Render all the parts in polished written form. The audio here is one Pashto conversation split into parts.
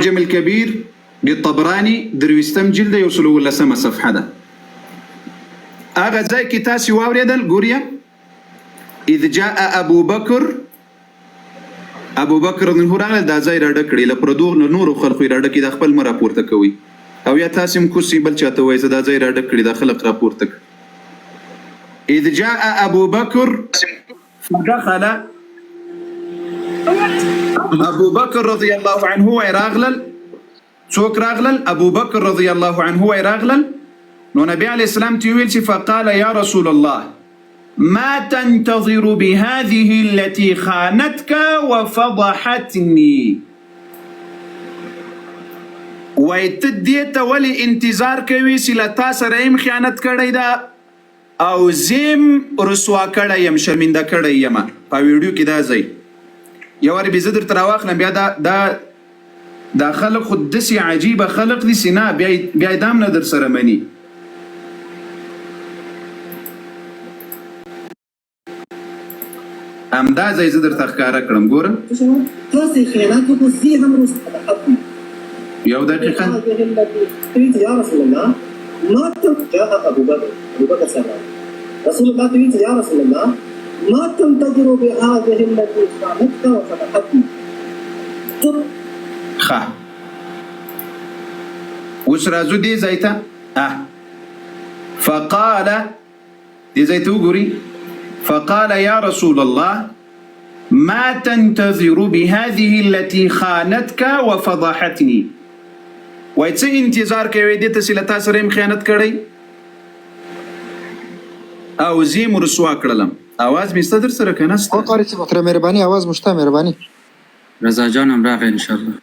جم الكبير للطبراني درويستم جلده يوصلوا ولا سما صفحه ده اغا زي كتاسي واوريدل غوريا اذ جاء ابو بكر نو راغله دا زای راډکړي لپاره نور خلکو راډکې د خپل مر راپورته کوي او یا تاسو کوسي بل چاته وای دا زای راډکړي د خلک راپورته اذ جاء ابو بكر فدخل ابو بكر رضي الله عنه وراغلل څوک راغلل ابو بكر رضي الله عنه وراغلل نو نبي عليه السلام تيويل فقال يا رسول الله ما تنتظر بهذه التي خانتك وفضحتني ويتديت ولي انتظار کوي سلتا سره يم خیانت کړی دا او زم رسوا کړی يم شرمنده کړی يم په ویډیو کې دا ځای یو ور به زدر تر واخلم بیا دا خلق خود دسی عجیبه خلق دي سینا بیا دام نه در سره منی امدا زي زدر تخکارا کړم ګوره تاسو خیانت کو زی هم رسول یو دقیقه يا رسول الله ما جاء ابو بكر صلى رسول الله تريد يا رسول الله ما تنتظر بهذه التي خانتك وفتحتني خا وش رازو دي زيتا فقال دي زيتو غوري فقال يا رسول الله ما تنتظر بهذه التي خانتك وفضحتني ويتسي انتظار کوي دي تسلتا سره خیانت کړی او زیم رسوا کړلم आवाज مستدر سره کناست او قاری څه وکړه مهرباني आवाज مشته مهرباني رضا جان هم راغی ان شاء الله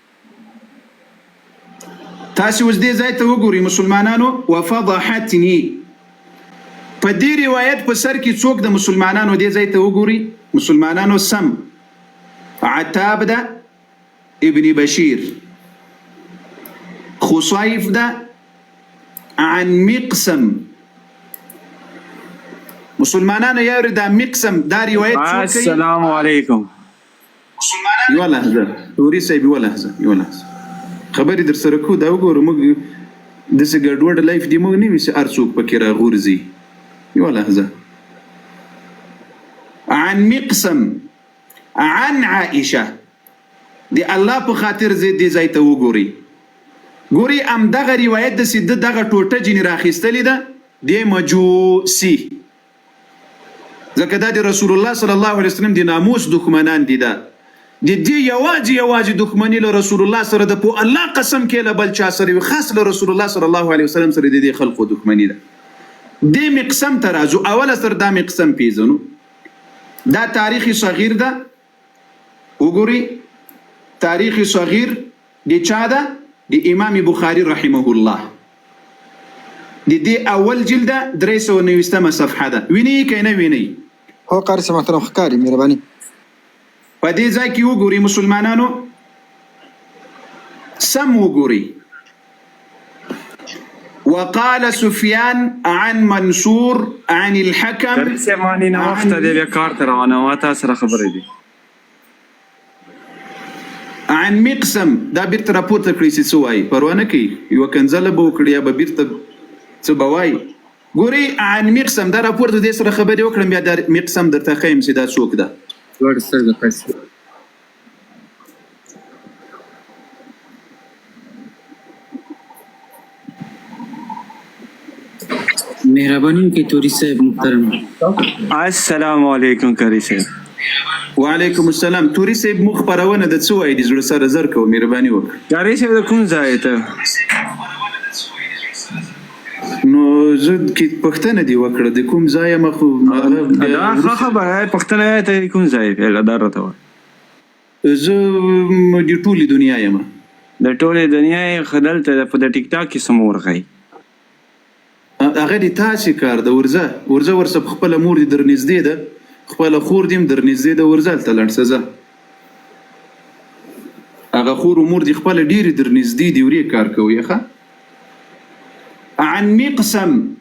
تاسو وز دې ځای ته وګورئ مسلمانانو وفضحتني په دې روایت په سر کې څوک د مسلمانانو دې ځای ته وګورئ مسلمانانو سم عتابده ابن بشير خصيف ده عن مقسم مسلمانانو يورد مقسم دا روایت څوک السلام علیکم یو لحظه توري صاحب یو لحظه خبرې در سره کو دا وګورم موږ د څه ګډوډ لایف دی موږ نه وي چې ارڅوک پکې راغورځي یو لحظه عن مقسم عن عائشه دی الله په خاطر زید دی ځای ته وګوري ګوري ام دغه روایت د سید دغه ټوټه جن راخستلې ده د مجوسی ځکه دا د رسول الله صلی الله علیه وسلم د ناموس دښمنان دي دا د دې یواځې دښمنی له رسول الله سره د په الله قسم کې له بل چا سره خاص له رسول الله صلی الله علیه وسلم سره د دې خلقو دښمنی ده د مقسم ترازو اوله سره د مقسم پیژنو دا تاریخي صغیر ده وګوري تاریخي صغیر د چا ده د امام بخاری رحمه الله د دې اول جلده 390 صفحه ده ویني کینه ویني هو قاری څه محترم خکاری مهرباني په دې ځای کې وګوري مسلمانانو سم وګوري وقال سفيان عن منصور عن الحكم سمعني نه وخت دی بیا کار تر روانه ما تاسو سره خبرې دي عن مقسم دا بیرته راپورته کړی چې څه وایي پروا نه کوي یو کنځله به وکړي یا به بیرته څه به وایي ګوري عن مقسم دا راپورته دې سره خبرې وکړم بیا دا مقسم درته ښیم چې دا څوک ده ور سره پیسې مهرباني کی توری صاحب محترم السلام علیکم کری صاحب وعلیکم السلام توری صاحب مخ پرونه د څه وایي د زړه سره زر کو مهرباني وکړه کری صاحب د کوم ځای ته نو زه کې پښتنه دی وکړه د کوم ځای مخ دا خبره پښتنه ته کوم ځای په لاره ته زه د ټولې دنیا یم د ټولې دنیا خدل ته په د ټیک ټاک کې سمور غي هغه د تاسو کار د ورزه ورسه خپل مور دي در نږدې ده خپل خور دیم در نږدې ده ورزه تل لړسزه هغه خور مور دي خپل ډیری در نږدې دی ورې کار کوي ښه عن مقسم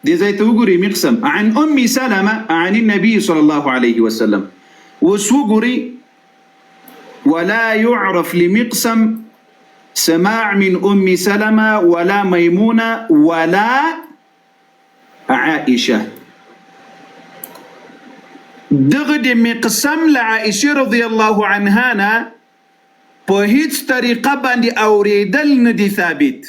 دي زي توغري مقسم عن أم سلمة عن النبي صلى الله عليه وسلم وسوغري ولا يعرف لمقسم سماع من ام سلمة ولا ميمونة ولا عائشة. دغد مقسم لعائشة رضي الله عنها په هیڅ طریقه باندې اوریدل نه دي ثابت.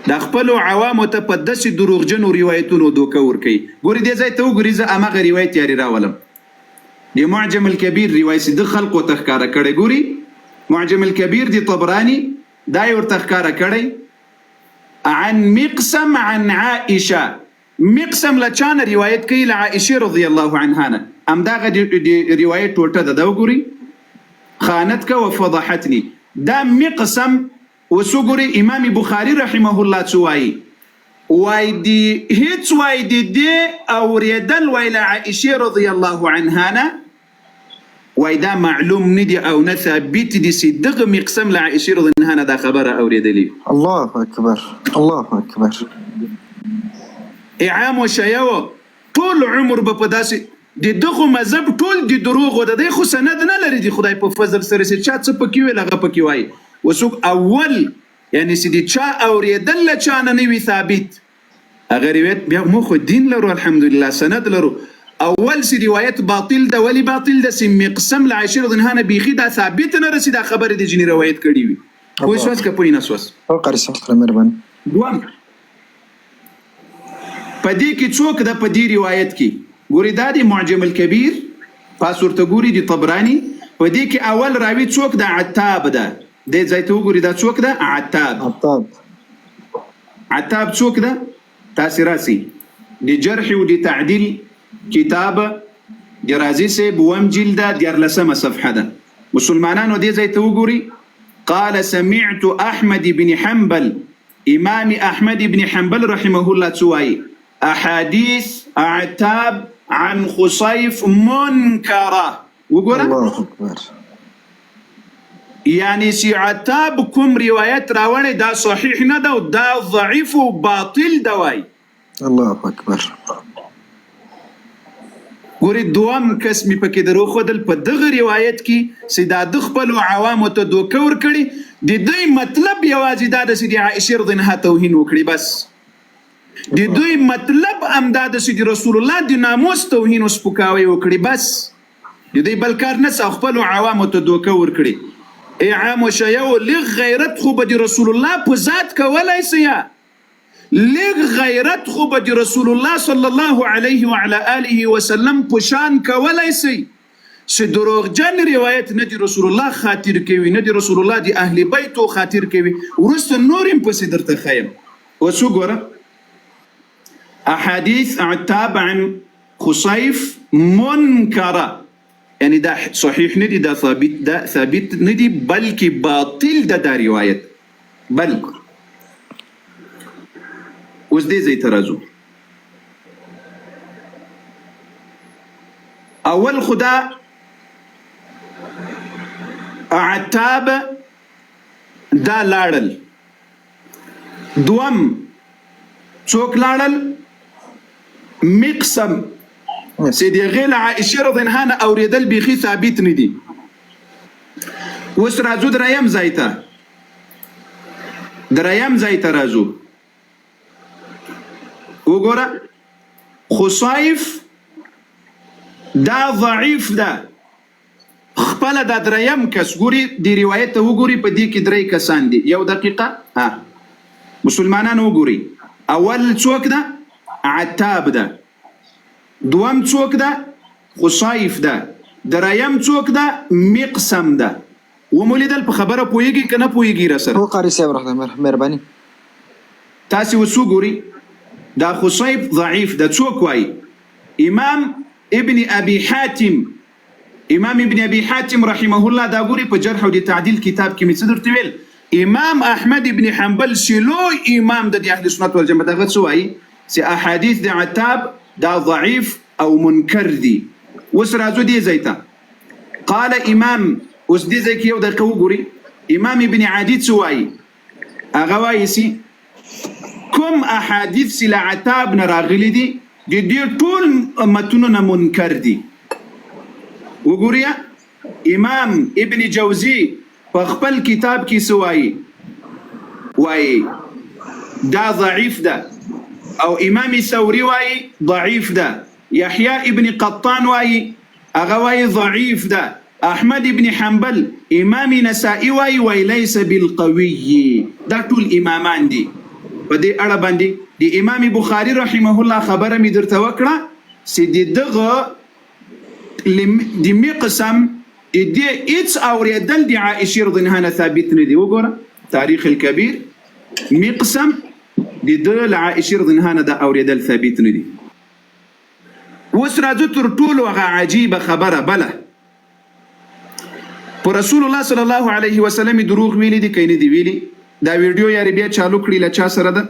د خپل عوامو ته په داسې دروغجنو روایتونو دوکه ورکوي. ګورې دې ځای ته وګورئ، زه هماغه روایت یاري راولم. د معجم الکبیر روایت د خلقو ته ښکاره کړی. ګوري معجم الكبير دي طبراني داي ورتخكارا كري عن مقسم عن عائشة. مقسم لچان روايت كي لعائشة رضي الله عنها ام داغا دي رواية ورتا دا وقوري خانتك وفضحتني. دا مقسم وسوقوري امام بخاري رحمه الله تسواي واي دي هيتس واي دي او ريدل واي لعائشة رضي الله عنها وإذا معلوم ندي أو نثبت دي صدق مقسم لعائشة رضي الله عنها دا خبر أو ريدلي. الله أكبر الله أكبر. إعام وشياوة طول عمر بپداسي دي دخو مذهب طول دي دروغ ودا دي خو سند نه لري دي خدای په فضل سره سي چا څه پکې ویل هغه پکې وای وسوق اول يعني سيدي چا او ريدل چا نه وي ثابت هغه روایت بیا مو خو دین لرو الحمد لله سند لرو. اول سي روايات باطل ده ولي باطل ده سي مقسم لعائشة رضي الله عنها بيخي ده ثابت نه رسي ده خبر دي جني روايت کړي وي. کوئی سواس کا پوي نه سواس او قاری سمت مهربان. دوام پدې کې څوک ده پدې روایت کې ګوري دا دي معجم الكبير پاسور ته ګوري دي طبراني پدې کې اول راوي څوک ده عتاب ده دې ځای ته ګوري دا څوک ده عتاب څوک ده تاسراسي دي جرح ودي تعديل كتاب درازي سي بوام جلده ديار لسما صفحة ده مسلمانان ودي زي توقوري قال سمعت أحمد بن حنبل إمام أحمد بن حنبل رحمه الله تسواي أحاديث عتاب عن خصيف منكرة وقورا الله أكبر. يعني سي عتابكم روايات راواني دا صحيح ندا ودا ضعيف وباطل دواي. الله أكبر. ګوري دوام کس می پکې درو خدل په دغه روایت کې سیدا د خپل عوامو ته دوکه ور کړی د دوی مطلب یوازې دا د سیدی عائشه رضی الله عنها توهین وکړي بس د دوی مطلب امداد سیدی رسول الله د ناموس توهین او سپکاوي وکړي بس د دوی بل کار نه خپل عوامو ته دوکه ور کړي اعام وشيو لغ غیرت خو به رسول الله په ذات کولای سي لغ غیرت خو به رسول الله صلی الله علیه وعلى آله وسلم پشان کولای سي چې دروغجن روایت نه دی رسول الله خاطر کوي نه دی رسول الله دی اهل بیت خاطر کوي ورسته نورم پس درته خیم وسو ګوره احاديث عتاب عن خصيف منكره يعني ده صحيح ندي ده ثابت ندي بلكي باطل ده رواية بل وزدي زي ترازو أول خدا عتاب دا لارل دوام څوک لارل مقسم سيدي غير عائشة رضي الله عنها أوريدل بيخي ثابت ندي وس رازو درايم زايتا رازو وقورا خصيف دا ضعيف دا خپل دا درايم کس ګوري دی روایت وګوري په دې کې درې کسان دي یو دقیقه مسلمانان وګوري اول څوک دا عتاب دا دوام څوک ده خصيف ده درایم څوک ده مقسم ده ومولیدل په خبره پويږي کنه پويږي را سره هو قاری صاحب رحمه مهرباني تاسو وسو ګوري دا خصيف ضعيف ده څوک وای امام ابن ابي حاتم رحمه الله دا ګوري په جرح او تعديل کتاب کې مصدر تویل امام احمد ابن حنبل شلو امام د اهل سنت والجماعه دغه څوای سي احاديث د عتاب دا ضعيف او منكر دي وسرازو دي زيتا قال امام وسدي زي كيو دا قوغوري امام ابن عدي تسواي اغوايسي كم احاديث سلا عتاب نراغلي دي طول متنون منكر دي وغوريا امام ابن جوزي په خپل کتاب کې سوایي وایي دا ضعیف ده او امام ثوری وایي ضعیف ده یحیی ابن قطان وایي هغه وایي ضعیف ده احمد ابن حنبل امام نسائی وایي لیس بالقوی دا ټول امامان دي په دې اړه باندې د امام بخاری رحمه الله خبره مې درته وکړه چې دغه د مقسم د هیڅ اوریدل د عائشه رضی الله عنها ثابت نه دي. وګوره تاریخ الکبیر مقسم د عائشه رضی الله عنها د اوریدل ثابت نه دي. اوس راځو تر ټولو هغه عجیبه خبره بله په رسول الله صلی الله علیه وسلم دروغ ویلي دي که نه دي ویلي؟ دا ویډیو یاري بیا چالو کړي له چا سره ده؟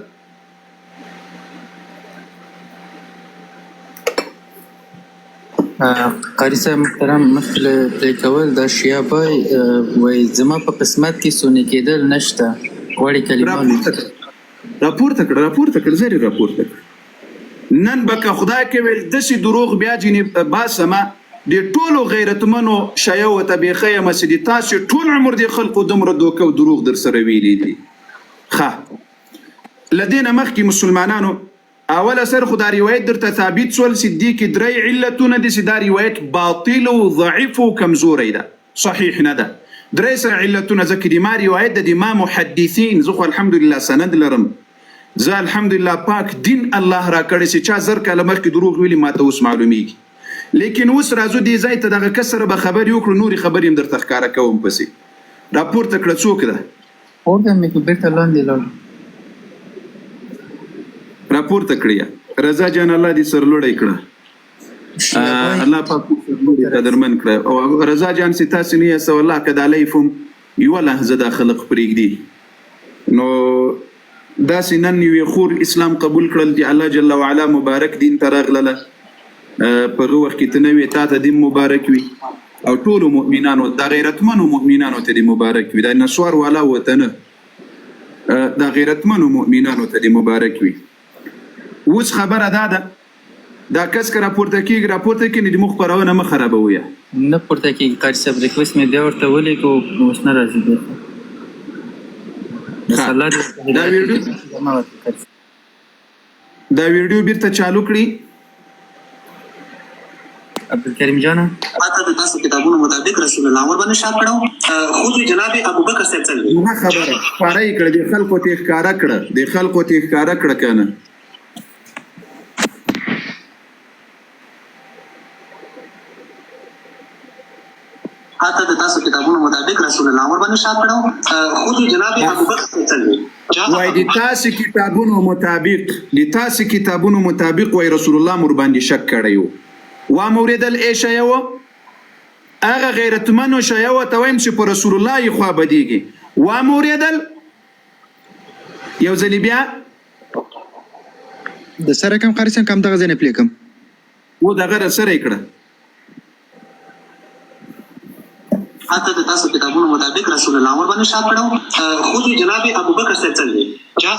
قاری صاحب محترم مخکې له پلی کول دا شیعه وایي زما په قسمت کې سونې کېدل نشته غواړي کلمه راپورته کړه زری راپورته کړه نن به که خدای کوي داسې دروغ بیا ځینې باسمه د ټولو غیرتمنو شیعو ته بیخی یم چې د تاسې ټول عمر د خلقو دومره دوکه او دروغ در سره ویلي دي. ښه له دې نه مخکې مسلمانانو اوله سر خو دا روایت درته ثابت شول چې دې کې درې علتونه دي چې دا روایت باطل او ضعیف او کمزوری ده صحیح نه ده. درې سره علتونه ځکه د ما روایت د ما محدثین زه خو الحمدلله سند لرم زه الحمدلله پاک دین الله را کړی چې چا زر کاله مخکې دروغ ویلي ماته اوس معلومیږي. لیکن اوس راځو دې ځای ته دغه کس سره به خبرې وکړو نورې خبرې هم درته ښکاره کوم پسې راپورته کړه څوک ده اوږده مې که بیرته لاندې لاړو راپورته کړی رضا جان الله دې سرلوړی کړه الله پاک قدرمن کړه او رضا جان چې تاسې نه یاست والله که دا لیف هم یوه لحظه دا خلق پرېږدي نو داسې نن یوې خور اسلام قبول کړل چې الله جل وعلا مبارک دین ته راغلله په هغه وخت کې ته نه وې تا ته دې مبارک وي او ټولو مؤمنانو دا غیرتمنو مؤمنانو ته دې مبارک وي دا نسوار والا وته نه دا غیرتمنو مؤمنانو ته دې مبارک وي. اوس خبره دا ده دا کس که راپورته کېږي نه د مخ خپرونه مه خرابویه نه پورته کېږي قاري صاحب ریکویسټ مې بیا ورته ولیکو اوس نه راځي بېرته دا ویډیو بیرته چالو کړي عبدالکریم جانا پاته د تاسو کتابونو مطابق رسول الله ور باندې شاپ کړو خود جناب ابوبکر صاحب څنګه نه خبره پاره کړه د خلکو ته ښکارا کړه کنه پاته د تاسو کتابونو مطابق رسول الله ور باندې شاپ کړو خود جناب ابوبکر صاحب څنګه وای د تاسو کتابونو مطابق وای رسول الله مر باندې شک کړیو و موردل ایشه یو هغه غیرتمنو شیو ته وایم چې پر رسول الله یې خوا بدیږي و موردل یو ځلې بیا د سره کم قاری صاحب کم دغه ځای نه پلی کم و دغه سره یې کړه حتی د تاسو کتابونو مطابق رسول الله ور باندې شاپ کړو خود جناب ابوبکر صاحب څنګه جاء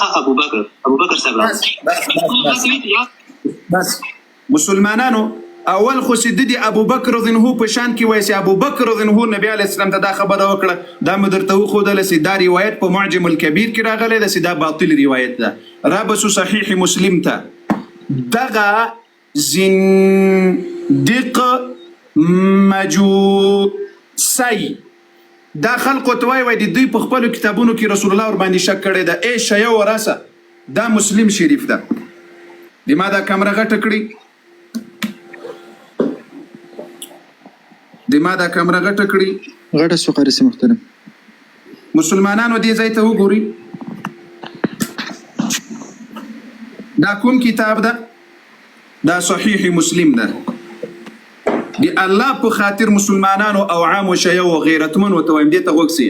ابوبکر صاحب بس مسلمانانو اول خو سید ابوبکر رضی الله په شان کې وایي ابوبکر رضی الله نبی علی السلام ته دا خبره وکړه دا مې درته وښودله چې دا روایت په معجم الکبیر کې راغلی ده چې دا باطل روایت ده رابسو صحیح مسلم ته دغه زندق مجوسی دا خلقو ته وایي د دوی په خپلو کتابونو کې رسول الله ور باندې شک کړی ده ای شیه وراسه دا مسلم شریف ده د ما دا کمره غټه کړي غټه سو قاری صاحب محترم مسلمانانو دې ځای ته وګوري دا کوم کتاب ده دا صحیح مسلم ده دی الله په خاطر مسلمانانو او عام شیعه او غیرتمنو ته وایم دې ته وګسي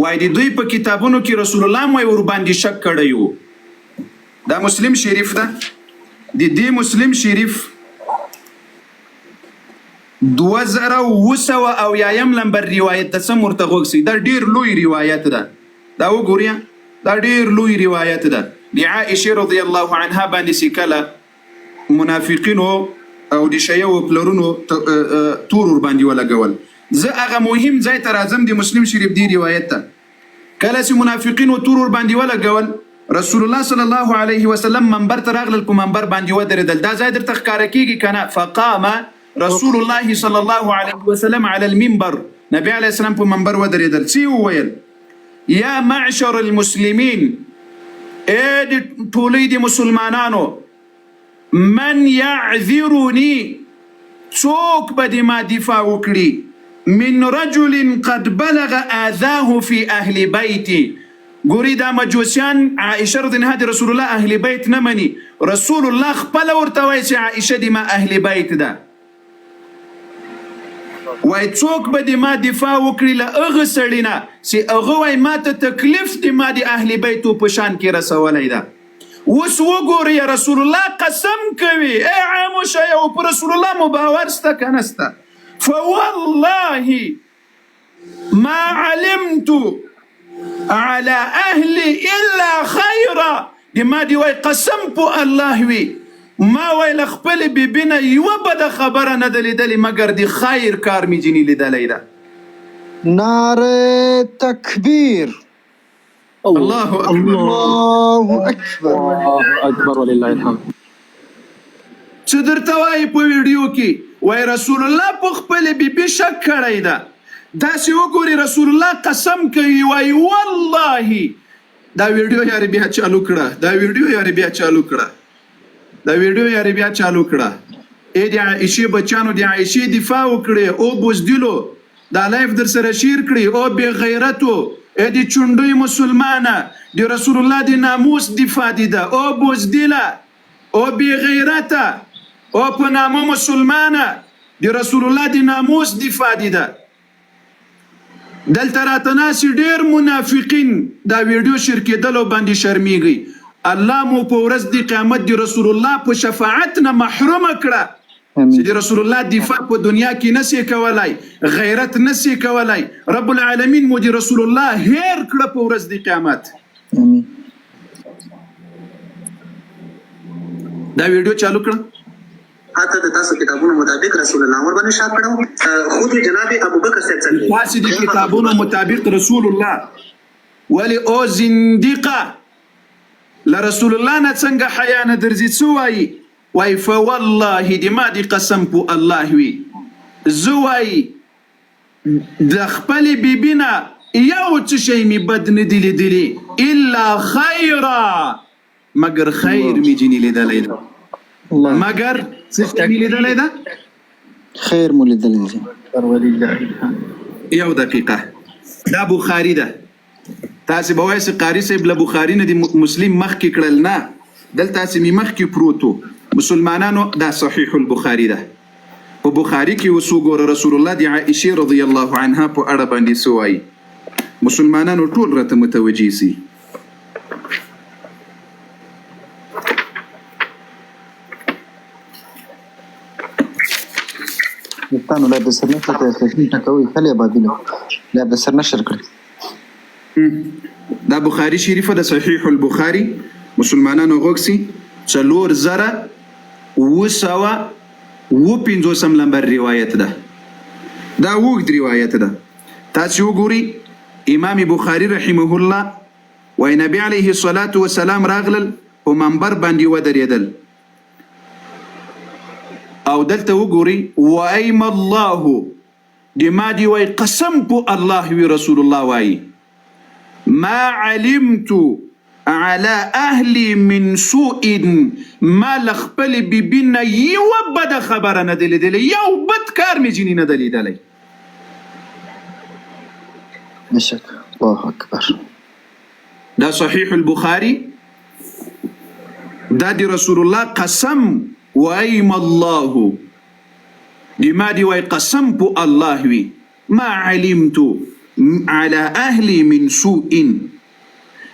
وای دی دوی په کتابونو کې رسول الله مې ور باندې شک کړیو دا مسلم شریف ده دی مسلم شریف 2000 او یایم لمبر روایت د سم ورته وګسي دا ډیر لوی روایت ده دا وګورئ دا ډیر لوی روایت ده دی عائشه رضی الله عنها باندې سکله منافقینو او د شیعو پلرونو تور ور باندې ولګول زه هغه مهم ځای ته راځم د مسلم شریف دی روایت ته کله چې منافقین و تور ور باندې ولګول رسول الله صلی الله علیه وسلم منبر ته راغلل په منبر باندې ودرېدل دا ځای درته ښکاره کېږي که نه فقام رسول الله صلی الله علیه وسلم على المنبر نبی علیه السلام په منبر ودرېدل څه وویل یا معشر المسلمین ای د ټولۍ د مسلمانانو من یعذرني څوک به د ما دفاع وکړي من رجل قد بلغ آذاه في اهل بیتي ګوري دا مجوسیان عائشه رضی الله عنها رسول الله اهل بیت نه مني رسول الله خپل ورته وایي چې عائشه د ما اهل بیت ده وای څوک به د ما دفاع وکړي له هغه سړي نه چې هغه وایي ما ته تکلیف د ما د اهل بیتو په شان کې رسولی ده اوس وګورئ رسول الله قسم کوي ای عامشه یو په رسول الله مو باور شته که نسته فوالله ما علمت على اهلي الا خيرا د ما دی وای قسم په الله وي ما ویل خپل بیبینه یوه بده خبره نه ده لیدلې مګر د خیر کار مې جیني لیدلی ده نعره تکبیر الله اکبر الله اکبر اکبر ولله الحمد څه درته وایي په ویډیو کې وای رسول الله په خپل بیبي شک کړی ده داسې وګوري رسول الله قسم کوي وای والله دا ویډیو یاري بیا چالو کړه دا ویډیو یاري بیا چالو کړه ای د عائشې بچانو د عائشې دفاع وکړي او بوزدلو دا لایف در سره شیر کړي او بې غیرتو ای د چونډوی مسلمانه د رسول الله د ناموس دفاع دي ده او بوزدله او بې غیرته او په نامه مسلمانه د رسول الله د ناموس دفاع دي ده دلته راته ناسي ډېر منافقین دا ویډیو شیر کېدلو باندې شرمیږي الله مو په ورځ د قیامت د رسول الله په شفاعت نه محرومه کړه چې د رسول الله دفاع په دنیا کې نسي کولای غیرت نسي کولای رب العالمین مو د رسول الله هیر کړه په ورځ د قیامت دا ویډیو چالو کړه حتی د تاسو کتابونو مطابق رسول الله ور باندې شاپ کړو خود جناب ابوبکر صاحب څنګه تاسو د کتابونو مطابق رسول الله ولی او زندقه لرسول الله نه څنګه حیا نه درځي څه وایي وای فوالله د ما دي قسم په الله وي زه وایي د خپلې بیبینه یو څه شی مې بد نه دي لیدلي الا خیرا مګر خیر مې ځینې لیدلی ده مګر څه شی مې لیدلی ده خیر مو لیدلی ده ولله الحمد یو دقیقه دا بخاري ده تاسو به وایئ چې قاري صاحب له بخاري نه د مسلم مخکې کړل نه دلته هسې مې مخکې پروت و مسلمانانو دا صحیح البخاري ده په بخاري کې اوس وګوره رسول الله د عائشې رضی الله عنها په اړه باندې څه وایي مسلمانانو ټول راته متوجه سي تانو لا بسر نشر کړی کوي خلې بابینو لا بسر نشر کړی دا بخاري شریفه د صحیح البخاري مسلمانانو غوښسي 4050 نمبر روایت ده دا وګد روایت ده تاسو وګورئ امام بخاري رحمه الله وای نبی علیه الصلاة والسلام راغلل په منبر باندې ودرېدل او دلته وګورئ وایم الله د ما دی وای قسم په الله وی رسول الله وای ما علمت على اهلي من سوء ما لخپل ببینه یو بد خبره نه دی لیدلی یو بد کار مې ځینې نه دی لیدلی نشک الله اکبر دا صحیح البخاري دا دی رسول الله قسم وایم الله لما دی وای قسم په الله وی ما علمت على اهلي من سوء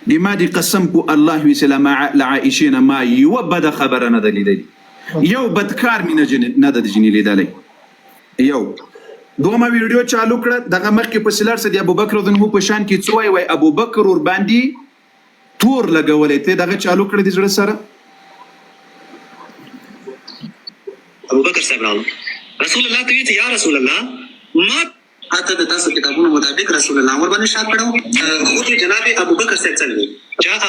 لما دی قسم په الله وی سلام لعائشین ما یو بد خبره نه دلیدلی یو بدکار مې نه د جنې لیدلی یو دومره ویډیو چالو کړه دغه مخکې په سلار سره د ابوبکر رضی الله په شان کې څه وای ابوبکر ور باندې تور لګولې ته دغه چالو کړه د زړه سره ابوبکر صاحب رسول الله ته یا رسول الله ما حتی د تاسو کتابونو مطابق رسول الله امر باندې شاد کړو. خود جناب ابوبکر صاحب څنګه جاء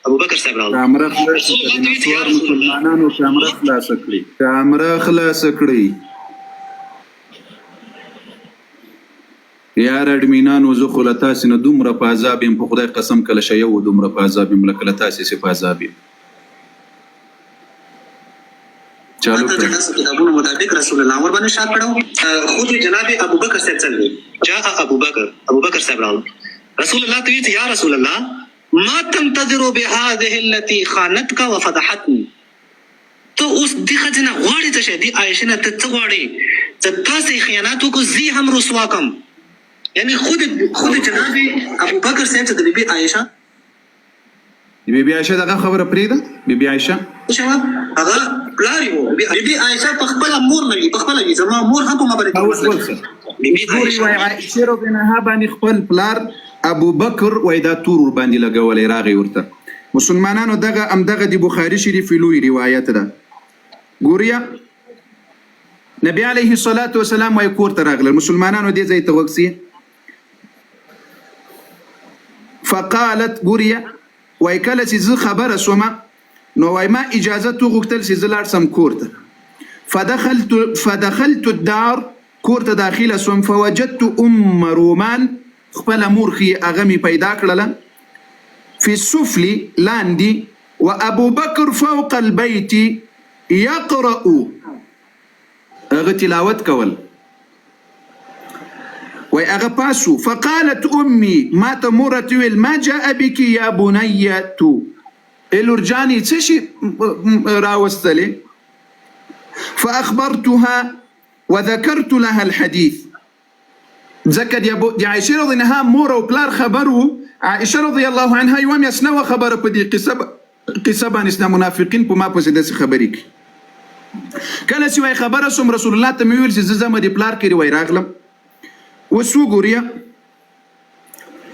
ابوبکر صاحب راغله. کامره خلاص کړي نسوار مسلمانانو کامره خلاص کړي یار اډمینانو زه خو له تاسې نه دومره په عذاب یم، په خدای قسم کله شی یو دومره په عذاب یم لکه له تاسې سې په عذاب یم. چالو حتی د تاسو کتابونو مطابق رسول الله امر باندې شاد کړو. خود جناب ابوبکر صاحب څنګه جاء ابوبکر صاحب راغله. رسول الله ته یا رسول الله ما تنتظر بهذه التي خانتك وفضحتني. تو اوس دی خزنه غواړي ته شدي عائشه نه ته غواړي ته تاسې خیانت وکړو زی هم رسوا کم. یعنی خود جناب ابوبکر صاحب ته د بیبي عائشه دغه خبره پرېږده. بیبي عائشه شواب هغه پلاری وو. بیبي عائشه په خپل مور نه په خپل وی زما مور هم په مبارک بیبي عائشه رضی الله عنها باندې خپل پلار ابوبکر وای دا تور باندې لګولې راغی ورته. مسلمانانو دغه د بخاری شریف لوی روایت ده. ګوریا نبی علیه الصلاة والسلام وای کور ته راغله. مسلمانانو دې ځای ته وکسي فقالت ګوریا وای کله چې زه خبره سومه نو وای ما اجازه تو غوښتل چې زه لاړ سم کور ته. فدخلت الدار کور ته داخله سوم فوجدت ام رومان خپل مور خې هغه مې پیدا کړله فی السفل لاندې و ابو بکر فوق البیت یقرأ هغه تلاوت کول وای هغه پاسو. فقالت امي ما تمرت ویل ما جاء بك يا بنية الورجاني څه شي راوستلې. فاخبرتها وذكرت لها الحديث. ځکه د عائشه رضی الله عنها مور او پلار خبرو. عائشه رضی الله عنها یو میسنه خبره په دې قصه باندې د منافقین په ما پسې داسې خبرې کوي. کله چې وای خبره سوم رسول الله ته مې ویل چې زه زما د پلار کړي وای راغلم. اوس وګورئ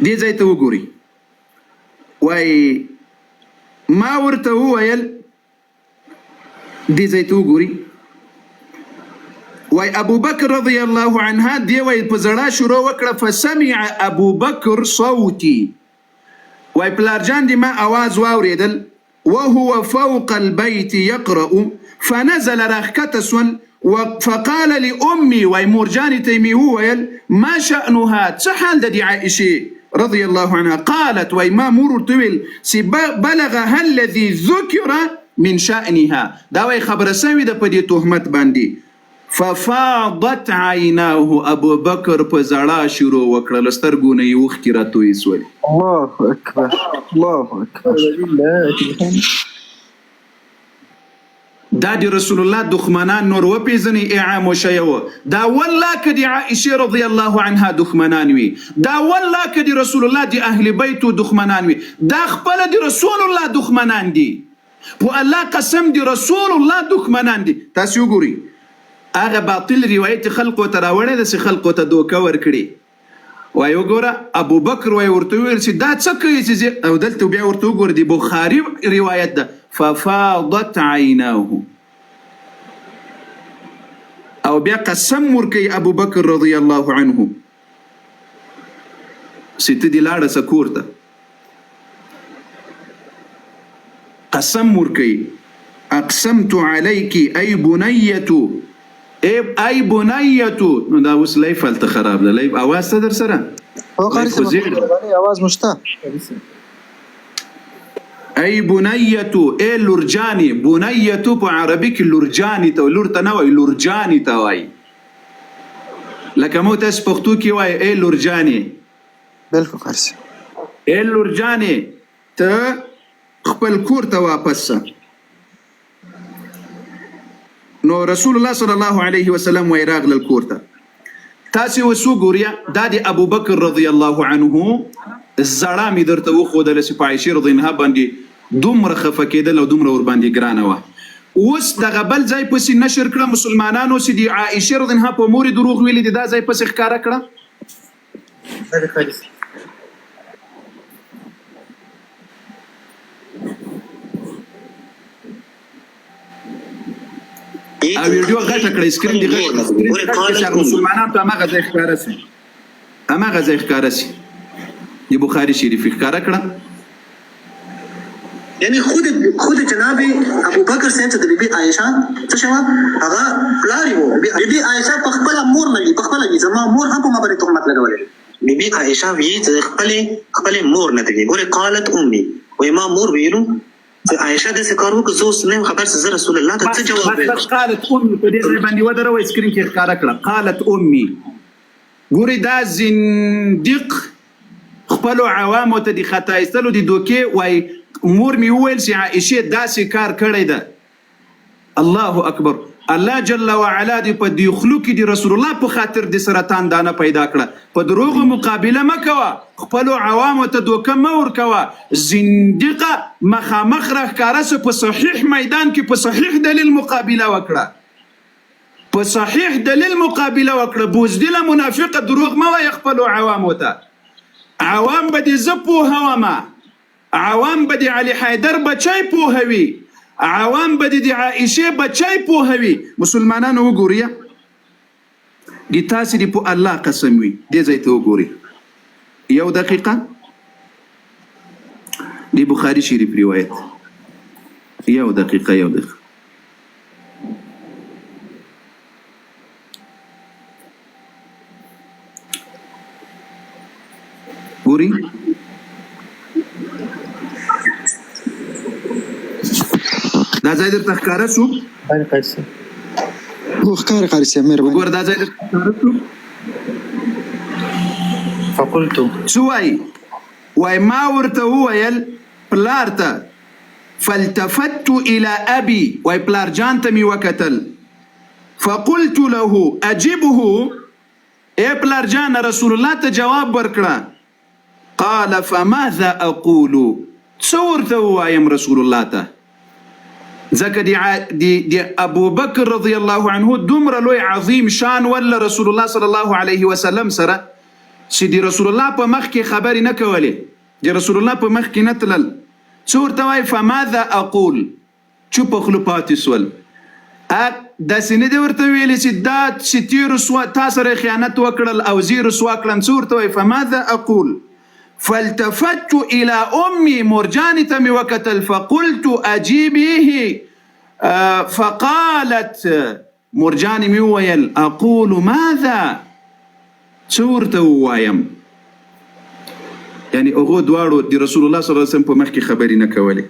دې ځای ته وګورئ وای ما ورته وویل دې ځای ته وګورئ وای ابو بکر رضی الله عنها دی وای په زړه شروع وکړه فسمع ابو بکر صوتي وای پلارجان دی ما आवाज واوریدل وهو فوق البيت يقرأ فنزل راخکتسون فقال لأمي وای مورجاني تيمي وویل ما شأنها څه حال د عائشه رضی الله عنها قالت وای ما مور تویل سي بلغها الذي ذكر من شأنها دا وای خبره سوي د په دې تهمت باندې. ففاضت عیناه ابو بکر په زړه شروع وکړه سترګونه یې اوښکې راتویې سولې. الله اکبر الله اکبر. دا د رسول الله دښمنان نور وپېژني اعام وشیوه. دا والله که د عائشه رضی الله عنها دښمنان وي، دا والله که د رسول الله د اهل بیتو دښمنان وي، دا خپله د رسول الله دښمنان دي. په الله قسم د رسول الله دښمنان دي. تاسو وګورئ هغه باطل روایت خلقو ته راوړی داسې خلقو ته دوکه ورکړي. وای وګوره ابو بکر وای ورته ویل چې دا څه کوي چې او دلته بیا ورته وګوره د بخاري روایت ده ففاضت عیناه او بیا قسم ورکوي ابو بکر رضی الله عنه چې ته دې لاړه سه کور ته قسم ورکوي اقسمت علیکی ای بنیتو ای بنیتو. نو دا اوس لیف هلته خراب ده. لیف اواز ته در سره آواز مشته ای بنیتو ای لورجانی. بنیتو په عربي کې لورجانی ته لور ته نه وایي لورجانی ته وایي. لکه مو تاسو پښتو کې وایي ای لورجانی. بالکل خرسي ای لورجانی ته خپل کور ته واپس شه. نو رسول الله صلی الله علیه وسلم وای راغله کور ته. تاسو وسو ګوریا دا د ابو بکر رضی الله عنه زړه مې درته وښودله چې په عایشه رضی الله باندې دومره خفه کېدل او دومره ور باندې ګرانه وه. اوس دغه بل ځای پسې نشر کړه مسلمانانو چې د عایشه رضی الله په مور دروغ ویلي دي. دا ځای پسې ښکاره کړه. او ویډیو غټه کړه سکرین دی غټه مسلمانانو ته هغه ځای ښکاره سي هماغه ځای ښکاره سي د بخاري شریف ښکاره کړه یعنی خود جناب ابو بکر صاحب ته د بیبي عائشه څه شو هغه پلاری وو بیبي عائشه په خپل مور نه په خپل زما مور هم په ما باندې تهمت لګولې بیبي عائشه وی خپل مور نه دی ګوره قالت امي و ما مور ویلو عائشه د سکارو کو زوس نه خبر سره رسول الله ته څه جواب بس قالت امي په دې ځای باندې ودروي سکرین کې ښکاره کړه قالت امي ګوري دا زنديق خپل عوامو ته د خطا ایستلو د دوکې وای مور می ویل چې عائشه داسې کار کړی ده الله اکبر الله جل وعلا دې په دې خلق کې د رسول الله په خاطر د سرطان دانه پیدا کړه په دروغ مقابله مکوه خپل عوامو ته دوکه مور کوه زنديقه مخامخ راښکاره په صحیح میدان کې په صحیح دلیل مقابله وکړه په صحیح دلیل مقابله وکړه بوزدله منافقه دروغ مو خپل عوامو ته عوام به دې زپو هوما عوام به د علي حیدر بچای پوهوي عوام به د عائشه بچای پوهوي مسلمانانو وګورئ د تاسو دی په الله قسم وي دې ځای ته وګورئ یو دقیقه د بخاري شریف روایت یو دقیقه ګورئ دا ځای درته ښکاره شو ښکاره سي مهرباني وګوره دا ځای درته ښکاره شو فقلت څه وایي ما ورته وویل پلار ته فالتفت الى ابي وایي پلار جان ته مې وکتل فقلت له اجبه اے پلار جان رسول الله ته جواب ورکړه قال فماذا اقول څه ورته ووایم رسول الله ته ځکه د ابو بکر رضی الله عنه دومره لوی عظیم شان ولا رسول الله صلی الله علیه وسلم سره چې د رسول الله په مخ کې خبرې نه کولې د رسول الله په مخ کې نه تلل څه ورته وایي فماذا اقول چوپ خلو پاتې سول داسې نه دی ورته ویلي چې دا چې تېرو تا سره خیانت وکړل او زه رسوا کړم څه ورته وایي فماذا اقول فالتفت الى امي مرجاني تمي وكتل فقلت اجيبيه فقالت مرجاني ميويل اقول ماذا صورته وايم يعني اغو دوارو دي رسول الله صلى الله عليه وسلم په مخ کې خبري نه کولې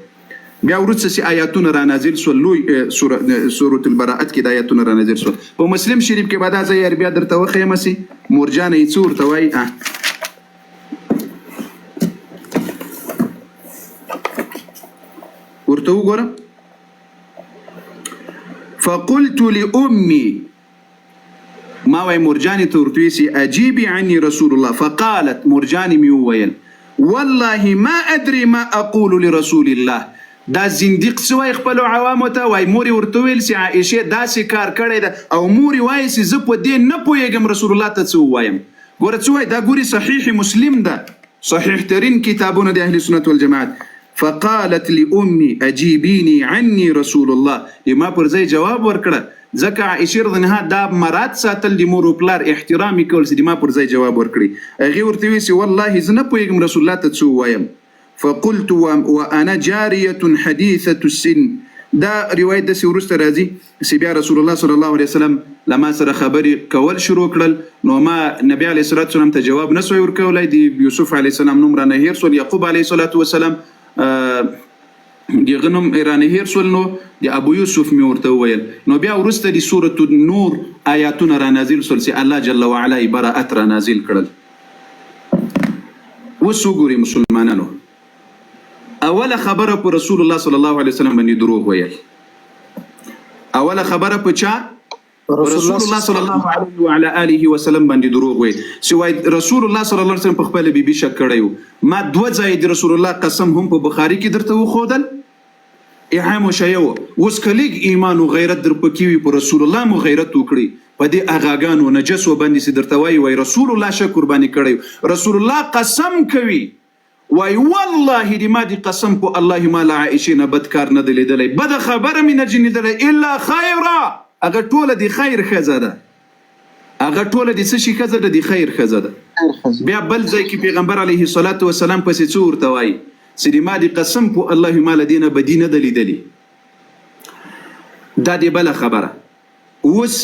بیا ورڅ سي آیاتونه را نازل سول لوی سوره البراءت کې د آیاتونه را نازل سول په مسلم شریف کې بعد ځای بیا درته وخیم سي مرجاني صورته وای ورته وګوره فقلت لامي ما وای مرجاني ته ورته ویسي اجيبي عني رسول الله فقالت مرجاني ميويل والله ما ادري ما اقول لرسول الله دا زنديق سوای خپل عوامو ته وای موري ورته ویل سي عائشه داسې کار کړی ده او موري وای سي زه په دې نه پوهېږم رسول الله ته څه ووایم ګوره څه وای دا ګوري صحیح مسلم ده صحیح ترين کتابونه د اهل سنت والجماعت فقالت لامي اجيبيني عني رسول الله لما پر ځای جواب ورکړه ځکه عائشه رضی الله عنها دا مراد ساتل د مور او پلار احترام کول چې ما پر ځای جواب ورکړي هغه ورته ویسي والله زه نه پوهېږم رسول الله ته څه ووایم فقلت وانا جاريه حديثه السن دا روایت د سورسته راځي چې بیا رسول الله صلی الله علیه وسلم لما سره خبري کول شروع کړل نو ما نبی علیه الصلاه والسلام ته جواب نه سوی ورکولای دی یوسف علیه السلام نوم را نه هیر سول یعقوب علیه الصلاه والسلام دی غنم ایرانی هیر سول نو دی ابو یوسف می ورته ویل نو بیا ورسته دی سوره النور آیاتونه را نازل سول چې الله جل وعلا براءت را نازل کړل وسوګوري مسلمانانو اوله خبره په رسول الله صلی الله علیه وسلم باندې دروغ ویل اوله خبره په چا رسول الله صلی الله علیه وعلى اله وسلم باندې دروغ ویل سوای رسول الله صلی الله علیه وسلم په خپل بیبي شک کړیو ما دوه ځای د رسول الله قسم هم په بخاری کې درته وخودل احام شیو وس کلیګ ایمان او غیرت در پکې وي په رسول الله مو غیرت وکړي په دې اغاګانو نجس وبندي سي درته وای رسول الله شکر باندې کړیو رسول الله قسم کوي وای والله دې ما دې قسم په الله ما لا عائشه نه بدکار نه دلیدلې بد خبره مې نه جنیدلې الا خیره هغه ټوله د خیر ښځه ده، هغه ټوله د څه شي ښځه ده؟ د خیر ښځه ده. بیا بل ځای کې پیغمبر علیه الصلاة والسلام پسې څه ورته وایي چې ما د قسم په الله ما له دې نه بدي نه ده لیدلې. دا د بله خبره. اوس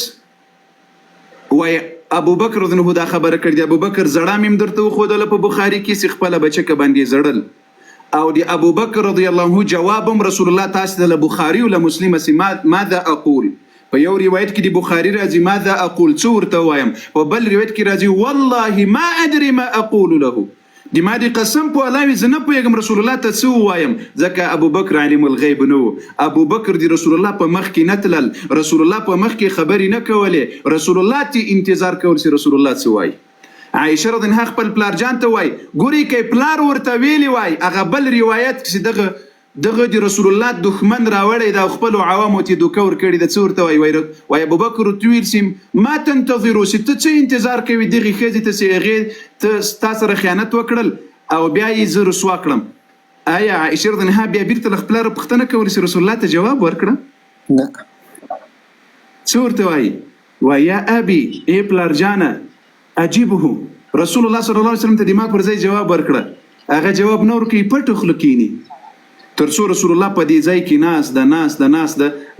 وایي ابوبکر رضی الله دا خبره کړې ده. ابوبکر زړه مې درته وښودله په بخاري کې چې خپله بچکه باندې زړل، او د ابوبکر رضی الله عنه جواب هم رسول الله تاسو ته له بخاري او له مسلم سي ماذا اقول. په یو روایت کې د بخاري راځي ماذا اقول څه ورته وایم، په بل روایت کې راځي والله ما ادري ما اقول له. د ما د قسم په الله زه نه پوهېږم رسول الله ته څه ووایم، ځکه ابوبکر عالم الغیب نه و. ابوبکر د رسول الله په مخ کې نه تلل، رسول الله په مخ کې خبرې نه کولې، رسول الله ته انتظار کول چې رسول الله څه وایي. عائشه رضی الله عنها خپل پلار جان ته وای ګوري کې پلار ورته ویلی وای. هغه بل روایت کې دغه د رسول الله دښمن راوړی دا خپل عوامو ته دوکه ور کړی د څور ته وای ابوبکر تویل سیم ما تنتظروا ست څه انتظار کوي دغه خزه ته سیغه ته تاسو سره خیانت وکړل او بیا یې زه رسوا کړم. آیا عائشه رضی الله عنها بیا بیرته خپل پختنه کول چې رسول الله ته جواب ورکړه؟ نه. څور ته وای یا ابي ای پلار جانه عجیبه رسول الله صلی الله علیه وسلم ته د ما پر ځای جواب ورکړه. هغه جواب نه ورکوي پټ خوله کینی تر څو رسول الله په دې ځای کې ناس د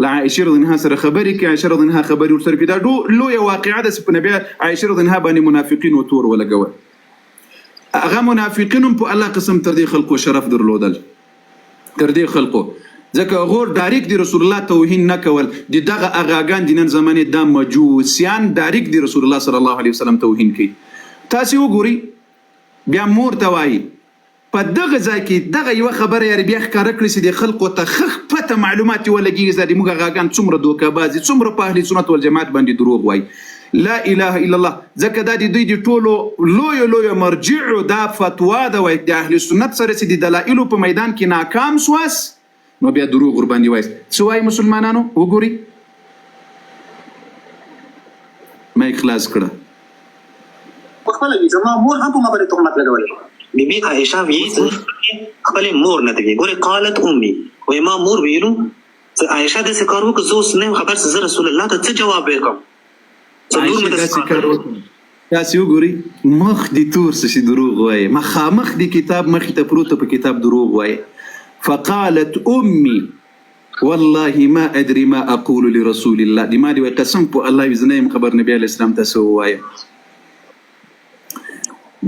له عائشه رضی الله عنها سره خبرې کوي. عائشه رضی الله عنها خبرې ورسره کوي. دا لویه واقعه ده چې په نبي عائشه رضی الله عنها باندې منافقین و تور ولګول. هغه منافقین هم په الله قسم تر دې خلکو شرف درلودل، تر دې خلکو ځکه غور ډایرکټ دی رسول الله توهین نه کول. دغه اغاګان د نن زمانې دا مجوسیان ډایرکټ دی رسول الله صلی الله علیه وسلم توهین کوي. تاسو وګورئ بیا مور ته وایي په دغه ځای کې دغه یوه خبره یې بیا ښکاره کړې چې د خلکو ته ښه پته معلومات ولګېږي چې موږ اغاګان څومره دوکهبازي څومره په اهل سنت والجماعت باندې دروغ وایي. لا اله الا الله. ځکه دا د دوی د ټولو لویو مرجعو دا فتوا ده وایي د اهل سنت سره چې د دلایلو په میدان کې ناکام سواست نو بیا دروغ ور باندې وایي. څه وایي مسلمانانو وګورئ ما اخلاص کړه خپل زما مور هم په ما باندې تهمت لګولې. بیبي عائشه وی خپل مور نه دی ګوره قالت امي وای ما مور ویلو عائشه د سکارو کو زوس نه خبر سره رسول الله ته څه جواب وکم. څلور مې د سکارو تاسو وګورئ مخ دي تور څه دروغ وایي، مخامخ دي کتاب مخ ته پروت په کتاب دروغ وایي. فقالت امي والله ما ادري ما اقول لرسول الله. دي ما دي قسم په الله زنه خبر نبی علیہ السلام تاسو وایي.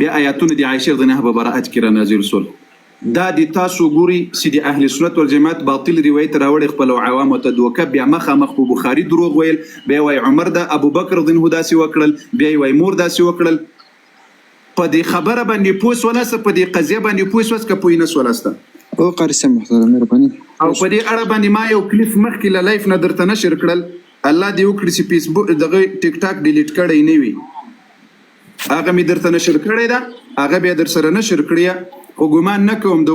بیا آیاتونه د عائشه رضی الله عنها په براءت کې را نازل شول. دا د تاسو ګوري چې د اهل سنت والجماعت باطل روایت راوړي خپل عوامو ته دوکه بیا مخامخ په بخاري دروغ ویل. بیا وای عمر د ابوبکر رضی الله عنه داسې وکړل، بیا وای مور داسې وکړل. په دې خبره باندې پوس ولاسته، په دې قضیه باندې پوس وس که پوی نه ولاسته او قاری صاحب محترم مهرباني. او په دې اړه باندې ما یو کلیپ مخکې له لایف نه درته نشر کړل. الله دې وکړي چې فیسبوک دغه ټیک ټاک ډیلیټ کړی نه وي. هغه مې درته نشر کړی ده، هغه بیا در سره نشر کړی. خو ګمان نه کوم د